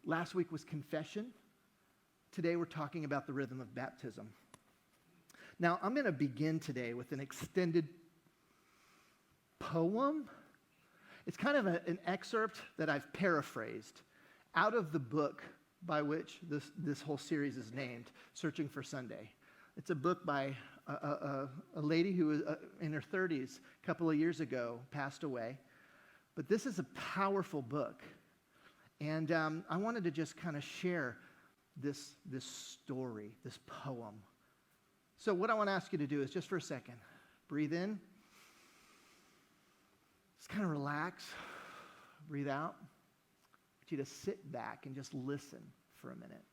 Last week was confession. Today we're talking about the rhythm of baptism. Now, I'm going to begin today with an extended poem. It's kind of an excerpt that I've paraphrased out of the book by which this whole series is named, Searching for Sunday. It's a book by a lady who was in her 30s a couple of years ago, passed away. But this is a powerful book. And I wanted to just kind of share this story, this poem. So what I want to ask you to do is just for a second, breathe in. Just kind of relax. Breathe out. I want you to sit back and just listen for a minute.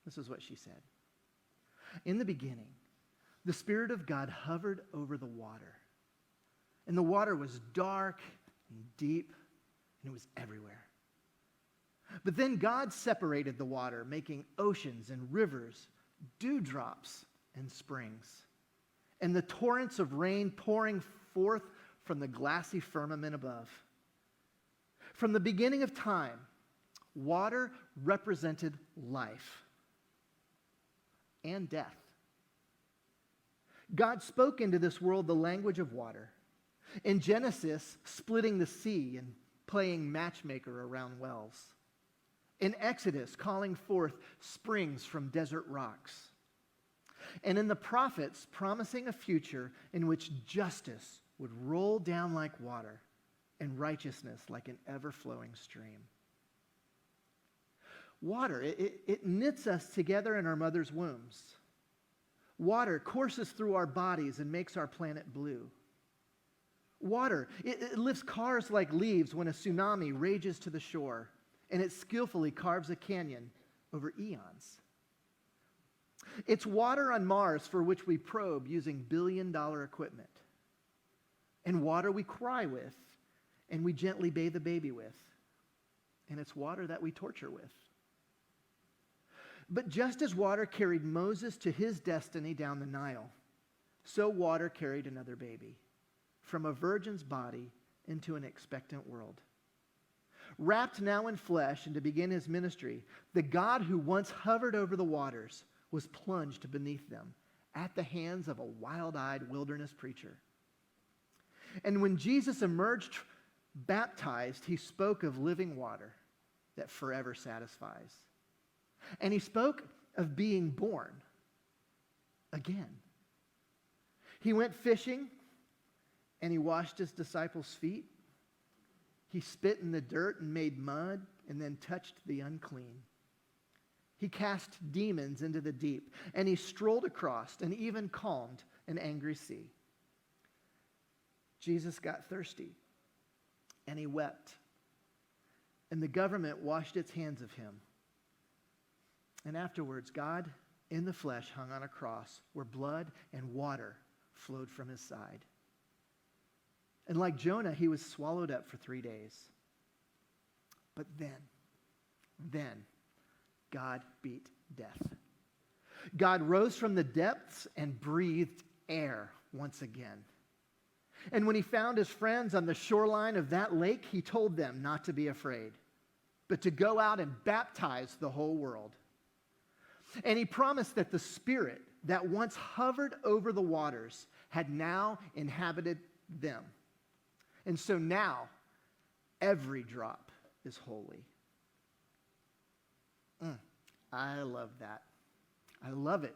This is what she said. In the beginning, the Spirit of God hovered over the water. And the water was dark and deep, and it was everywhere. But then God separated the water, making oceans and rivers, dewdrops and springs, and the torrents of rain pouring forth from the glassy firmament above. From the beginning of time, water represented life and death. God spoke into this world the language of water. In Genesis, splitting the sea and playing matchmaker around wells. In Exodus, calling forth springs from desert rocks. And in the prophets, promising a future in which justice would roll down like water and righteousness like an ever-flowing stream. Water, it knits us together in our mother's wombs. Water courses through our bodies and makes our planet blue. Water, it lifts cars like leaves when a tsunami rages to the shore, and it skillfully carves a canyon over eons. It's water on Mars for which we probe using billion-dollar equipment. And water we cry with, and we gently bathe the baby with. And it's water that we torture with. But just as water carried Moses to his destiny down the Nile, so water carried another baby from a virgin's body into an expectant world. Wrapped now in flesh and to begin his ministry, the God who once hovered over the waters was plunged beneath them at the hands of a wild-eyed wilderness preacher. And when Jesus emerged baptized, he spoke of living water that forever satisfies. And he spoke of being born again. He went fishing and he washed his disciples' feet. He spit in the dirt and made mud and then touched the unclean. He cast demons into the deep and he strolled across and even calmed an angry sea. Jesus got thirsty and he wept. And the government washed its hands of him. And afterwards, God in the flesh hung on a cross where blood and water flowed from his side. And like Jonah, he was swallowed up for 3 days. But then, God beat death. God rose from the depths and breathed air once again. And when he found his friends on the shoreline of that lake, he told them not to be afraid, but to go out and baptize the whole world. And he promised that the Spirit that once hovered over the waters had now inhabited them. And so now, every drop is holy. I love that. I love it.